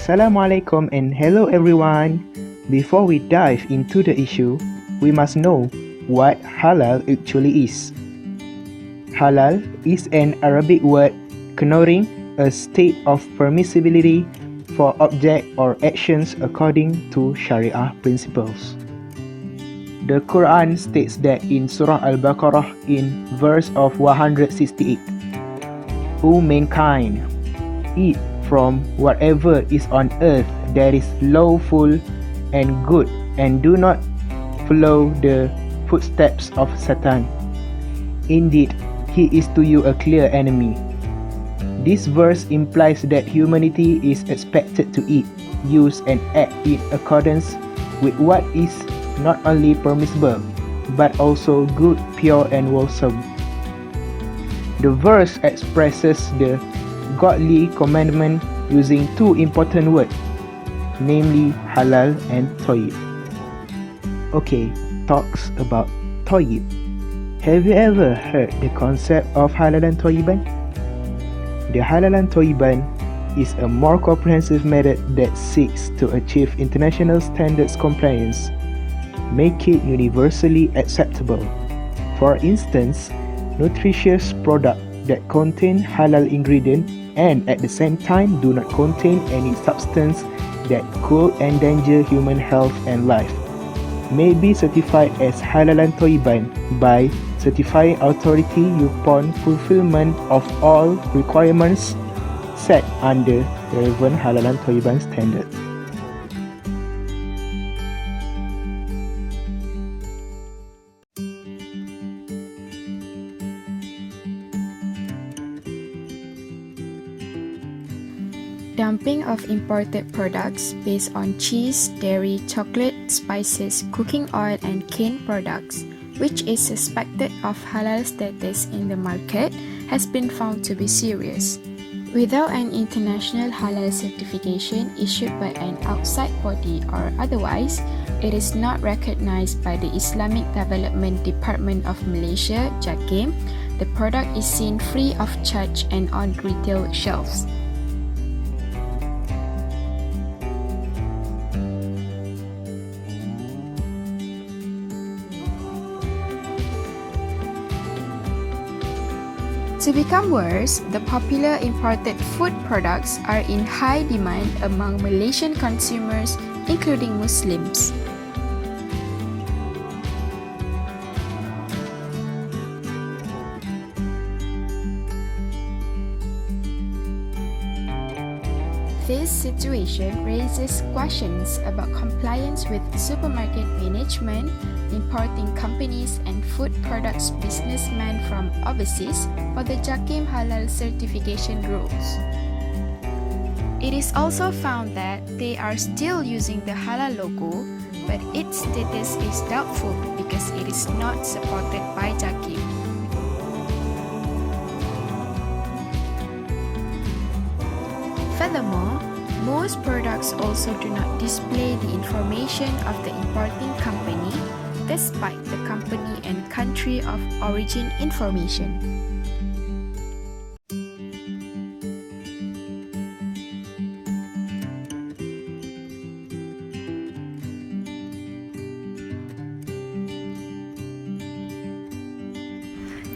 Assalamualaikum and hello everyone. Before we dive into the issue, we must know what halal actually is. Halal is an Arabic word connoting a state of permissibility for object or actions according to Sharia principles. The Quran states that in Surah Al-Baqarah in verse of 168, "O mankind, eat from whatever is on earth that is lawful and good, and do not follow the footsteps of Satan. Indeed, he is to you a clear enemy." This verse implies that humanity is expected to eat, use, and act in accordance with what is not only permissible, but also good, pure, and wholesome. The verse expresses the godly commandment using two important words, namely halal and tayyib. Okay, talks about tayyib. Have you ever heard the concept of halal and tayyiban? The halal and tayyiban is a more comprehensive method that seeks to achieve international standards compliance, make it universally acceptable. For instance, nutritious products that contain halal ingredients and at the same time do not contain any substance that could endanger human health and life may be certified as halal and tayyiban by certifying authority upon fulfillment of all requirements set under relevant halal and tayyiban standards. Dumping of imported products based on cheese, dairy, chocolate, spices, cooking oil, and cane products, which is suspected of halal status in the market, has been found to be serious. Without an international halal certification issued by an outside body or otherwise, it is not recognized by the Islamic Development Department of Malaysia, JAKIM. The product is seen free of charge and on retail shelves. To become worse, the popular imported food products are in high demand among Malaysian consumers, including Muslims. This situation raises questions about compliance with supermarket management, importing companies, and food products businessmen from overseas for the JAKIM halal certification rules. It is also found that they are still using the halal logo, but its status is doubtful because it is not supported by JAKIM. Furthermore, most products also do not display the information of the importing company, despite the company and country of origin information.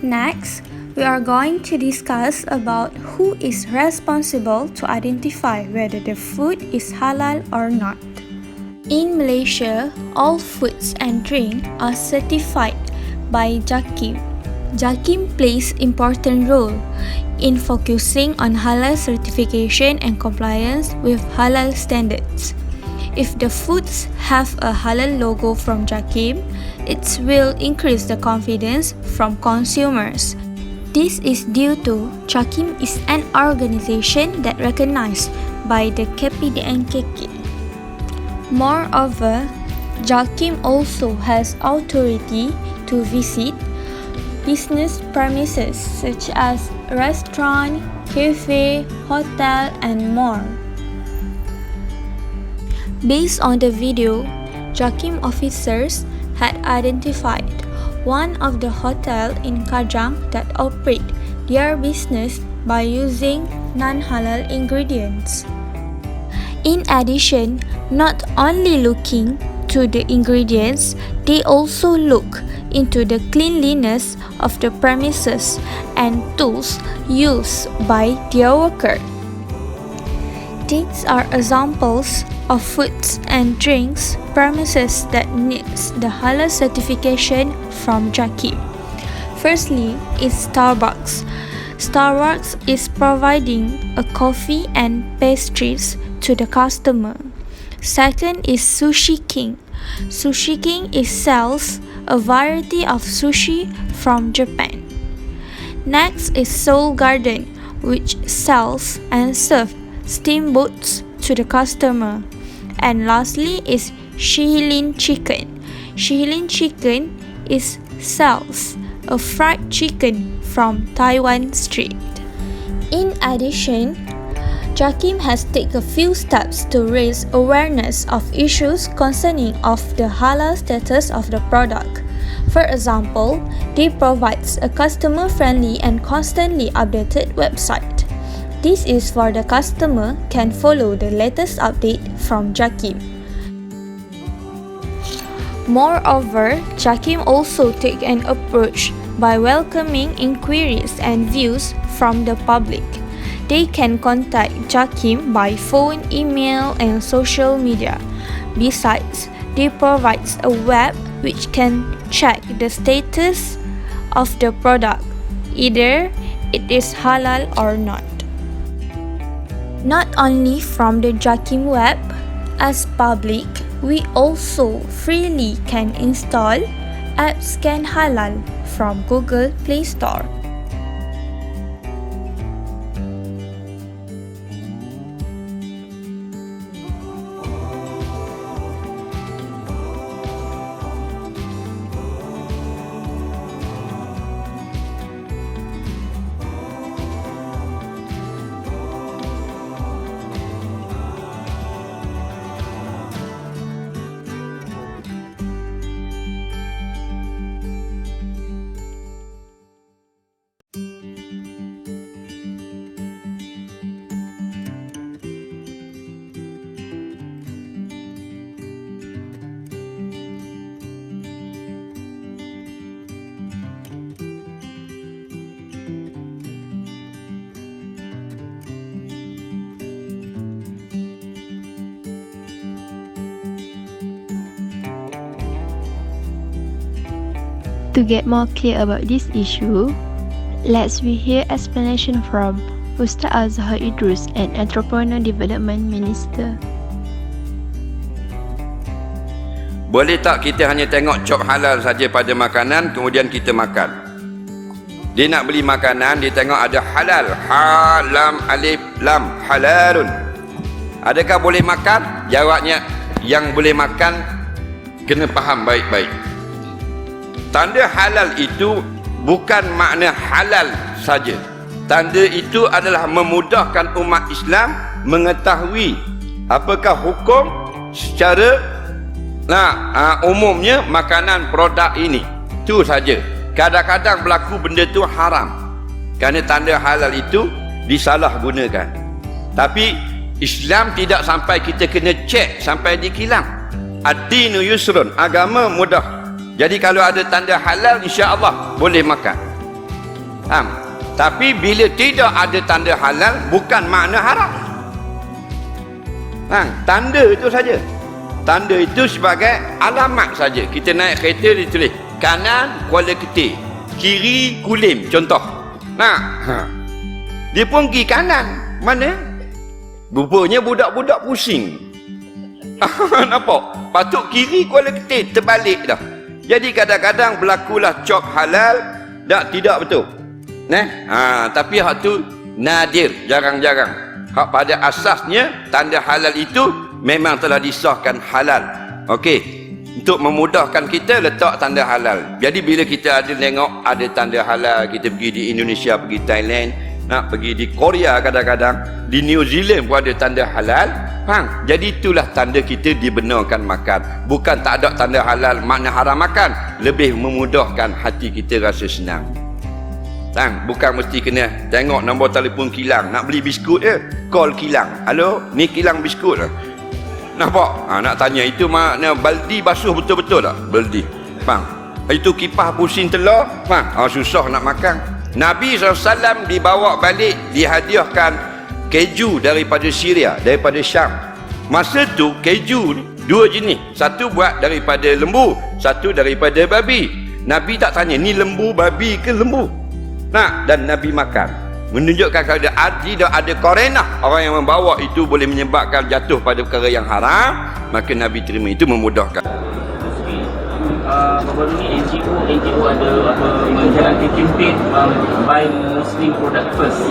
Next, we are going to discuss about who is responsible to identify whether the food is halal or not. In Malaysia, all foods and drink are certified by JAKIM. JAKIM plays important role in focusing on halal certification and compliance with halal standards. If the foods have a halal logo from JAKIM, it will increase the confidence from consumers. This is due to JAKIM is an organization that recognized by the KPDNKK. Moreover, JAKIM also has authority to visit business premises such as restaurant, cafe, hotel, and more. Based on the video, JAKIM officers had identified one of the hotel in Kajang that operate their business by using non-halal ingredients. In addition, not only looking to the ingredients, they also look into the cleanliness of the premises and tools used by their worker. These are examples of foods and drinks premises that needs the halal certification from JAKIM. Firstly is Starbucks. Starbucks is providing a coffee and pastries to the customer. Second is Sushi King. Sushi King sells a variety of sushi from Japan. Next is Seoul Garden, which sells and serves steamboats to the customer. And lastly is Shihilin Chicken. Shihilin Chicken sells a fried chicken from Taiwan Street. In addition, JAKIM has taken a few steps to raise awareness of issues concerning of the halal status of the product. For example, they provide a customer-friendly and constantly updated website. This is for the customer can follow the latest update from JAKIM. Moreover, JAKIM also take an approach by welcoming inquiries and views from the public. They can contact JAKIM by phone, email, and social media. Besides, they provide a web which can check the status of the product, either it is halal or not. Not only from the JAKIM web, as public, we also freely can install app Scan Halal from Google Play Store. To get more clear about this issue, let's hear explanation from Ustaz Azhar Idrus, an Entrepreneur Development Minister. Boleh tak kita hanya tengok cop halal saja pada makanan, kemudian kita makan? Dia nak beli makanan, dia tengok ada halal, halam alif lam, halalun. Adakah boleh makan? Jawabnya, yang boleh makan kena faham baik-baik. Tanda halal itu bukan makna halal saja. Tanda itu adalah memudahkan umat Islam mengetahui apakah hukum secara umumnya makanan produk ini. Itu saja. Kadang-kadang berlaku benda itu haram kerana tanda halal itu disalahgunakan. Tapi Islam tidak sampai kita kena cek sampai dikilang. Ad-dinu yusrun, agama mudah. Jadi kalau ada tanda halal, insya-Allah boleh makan. Tapi bila tidak ada tanda halal, bukan makna haram. Tanda itu saja. Tanda itu sebagai alamat saja. Kita naik kereta ditulis kanan Kuala Ketir, kiri Kulim, contoh. Dia pun pergi kanan. Mana? Rupanya budak-budak pusing. Nampak? Patut kiri Kuala Ketir, terbalik dah. Jadi kadang-kadang berlakulah cop halal, tidak betul. Tapi hak tu nadir, jarang-jarang. Hak pada asasnya tanda halal itu memang telah disahkan halal. Okey, untuk memudahkan kita letak tanda halal. Jadi bila kita ada tengok ada tanda halal, kita pergi di Indonesia, pergi Thailand, nak pergi di Korea kadang-kadang, di New Zealand pun ada tanda halal. Jadi itulah tanda kita dibenarkan makan. Bukan tak ada tanda halal makna haram makan. Lebih memudahkan hati kita rasa senang. Bukan mesti kena tengok nombor telefon kilang. Nak beli biskut je, call kilang. Halo, ni kilang biskut lah. Nampak? Nak tanya itu makna baldi basuh betul-betul tak? Baldi. Faham? Itu kipas pusing telur. Faham? Susah nak makan. Nabi SAW dibawa balik, dihadiahkan keju daripada Syria, daripada Syam. Masa tu keju ni 2 jenis. Satu buat daripada lembu, satu daripada babi. Nabi tak tanya ni lembu babi ke lembu. Dan Nabi makan, menunjukkan kepada tidak ada korenah orang yang membawa itu boleh menyebabkan jatuh pada perkara yang haram, maka Nabi terima. Itu memudahkan. Baru ni NGO ada menjalankan kempen buy Muslim product first.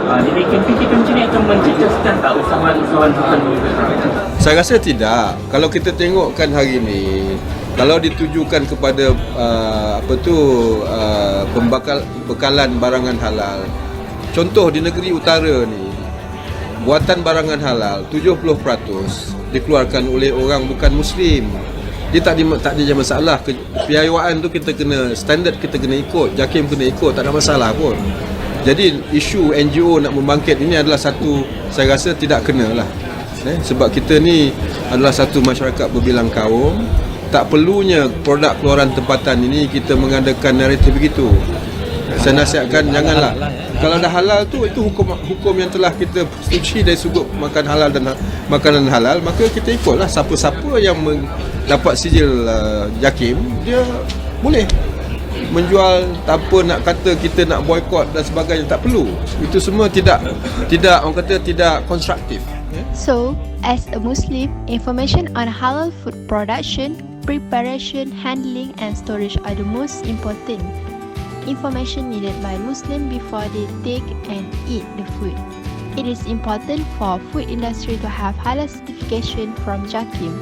Jadi kempen kita macam ni akan mencecahkan tak usahawan-usahawan bukan juga? Saya rasa tidak. Kalau kita tengokkan hari ni, kalau ditujukan kepada pembekalan barangan halal. Contoh di negeri utara ni, buatan barangan halal 70% dikeluarkan oleh orang bukan Muslim. Dia tak ada masalah. Kepiawaian tu kita kena, standard kita kena ikut, JAKIM kena ikut, tak ada masalah pun. Jadi isu NGO nak membangkit ini adalah satu, saya rasa tidak kena lah. Sebab kita ni adalah satu masyarakat berbilang kaum. Tak perlunya produk keluaran tempatan ini kita mengadakan naratif begitu. Saya nasihatkan janganlah. Kalau dah halal tu, itu hukum yang telah kita setujui dari sudut makan halal dan makanan halal, maka kita ikutlah. Siapa-siapa yang dapat sijil JAKIM, dia boleh menjual tanpa nak kata kita nak boykot dan sebagainya. Tak perlu. Itu semua tidak orang kata tidak konstruktif. So, as a Muslim, information on halal food production, preparation, handling and storage are the most important information needed by Muslims before they take and eat the food. It is important for food industry to have halal certification from JAKIM.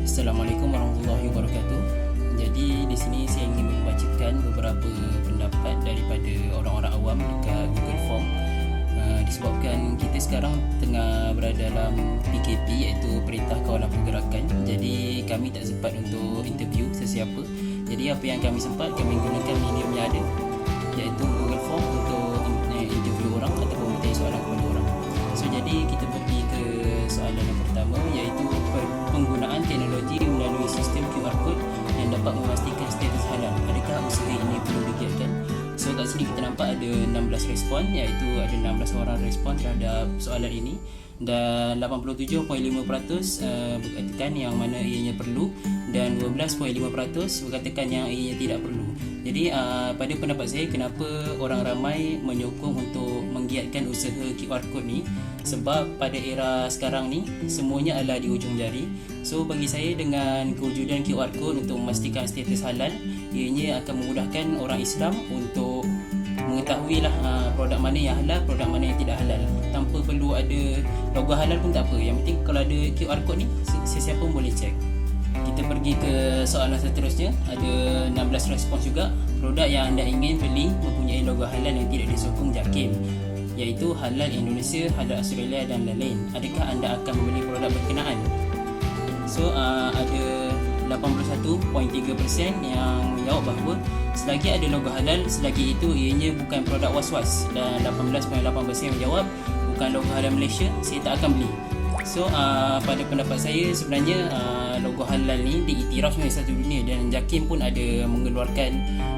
Assalamualaikum warahmatullahi wabarakatuh. Jadi di sini saya ingin membacakan beberapa pendapat daripada orang-orang awam dekat Google Form. Disebabkan kita sekarang tengah berada dalam PKP, iaitu Perintah Kawalan Pergerakan. Jadi kami tak sempat untuk interview sesiapa. Jadi apa yang kami sempat, kami gunakan medium yang ada, iaitu Google Form untuk interview orang ataupun bertanya soalan kepada orang. So jadi kita pergi ke soalan yang pertama, iaitu penggunaan teknologi melalui sistem QR code yang dapat memastikan status halal. Adakah usaha ini perlu digiatkan? So kat sini kita nampak ada 16 respon, iaitu ada 16 orang respon terhadap soalan ini, dan 87.5% berkatakan yang mana ianya perlu, dan 12.5% berkatakan yang ianya tidak perlu. Jadi pada pendapat saya, kenapa orang ramai menyokong untuk menggiatkan usaha QR code ni? Sebab pada era sekarang ni semuanya adalah di hujung jari. So bagi saya, dengan kewujudan QR code untuk memastikan status halal, ianya akan memudahkan orang Islam untuk mengetahui produk mana yang halal, produk mana yang tidak halal, tanpa perlu ada logo halal pun tak apa. Yang penting kalau ada QR code ni, sesiapa pun boleh cek. Kita pergi ke soalan seterusnya. Ada 16 respons juga. Produk yang anda ingin beli mempunyai logo halal yang tidak disokong JAKIM, iaitu halal Indonesia, halal Australia dan lain-lain. Adakah anda akan membeli produk berkenaan? So ada 81.3% yang menjawab bahawa selagi ada logo halal, selagi itu ianya bukan produk was-was, dan 18.8% menjawab bukan logo halal Malaysia, saya tak akan beli. So pada pendapat saya, sebenarnya logo halal ni diiktiraf sebagai satu dunia, dan JAKIM pun ada mengeluarkan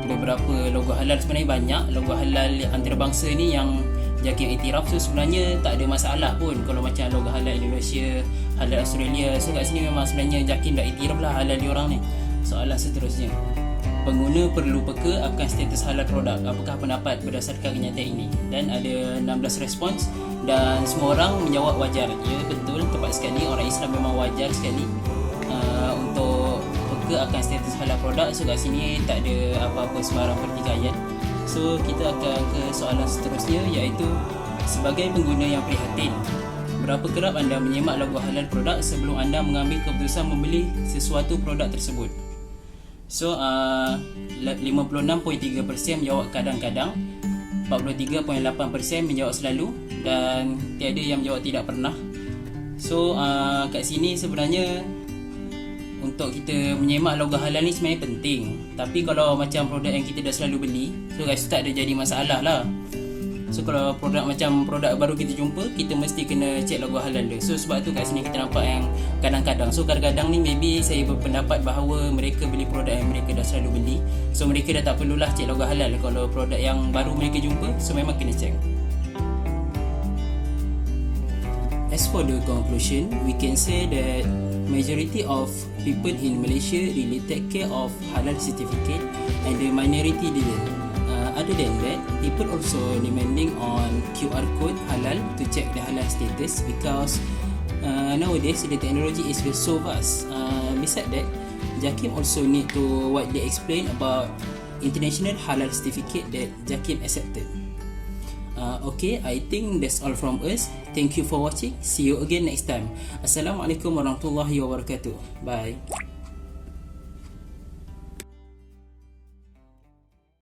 beberapa logo halal. Sebenarnya banyak logo halal antarabangsa ni yang JAKIM iktiraf. So sebenarnya tak ada masalah pun kalau macam logo halal Indonesia, halal Australia. So kat sini memang sebenarnya JAKIM dah iktiraf lah halal diorang ni. Soalan seterusnya, pengguna perlu peka akan status halal produk. Apakah pendapat berdasarkan kenyataan ini? Dan ada 16 respons dan semua orang menjawab wajar. Ya, betul, tepat sekali. Orang Islam memang wajar sekali untuk peka akan status halal produk. So kat sini tak ada apa-apa sembarang pertikaian. So kita akan ke soalan seterusnya, iaitu sebagai pengguna yang prihatin, berapa kerap anda menyemak logo halal produk sebelum anda mengambil keputusan membeli sesuatu produk tersebut? So 56.3% menjawab kadang-kadang, 43.8% menjawab selalu dan tiada yang menjawab tidak pernah. So kat sini sebenarnya untuk kita menyemak logo halal ni sebenarnya penting. Tapi kalau macam produk yang kita dah selalu beli, so guys, tak ada jadi masalah lah. So kalau produk macam produk baru kita jumpa, kita mesti kena check logo halal dia. So sebab tu kat sini kita nampak yang kadang-kadang, so kadang-kadang ni maybe saya berpendapat bahawa mereka beli produk yang mereka dah selalu beli, so mereka dah tak perlulah check logo halal. Kalau produk yang baru mereka jumpa, so memang kena check. As for the conclusion, we can say that majority of people in Malaysia really take care of halal certificate and the minority didn't. Other than that, people also demanding on QR code halal to check the halal status because nowadays the technology is so vast. Besides that, JAKIM also need to widely explain about international halal certificate that JAKIM accepted. Okay, I think that's all from us. Thank you for watching. See you again next time. Assalamualaikum warahmatullahi wabarakatuh. Bye.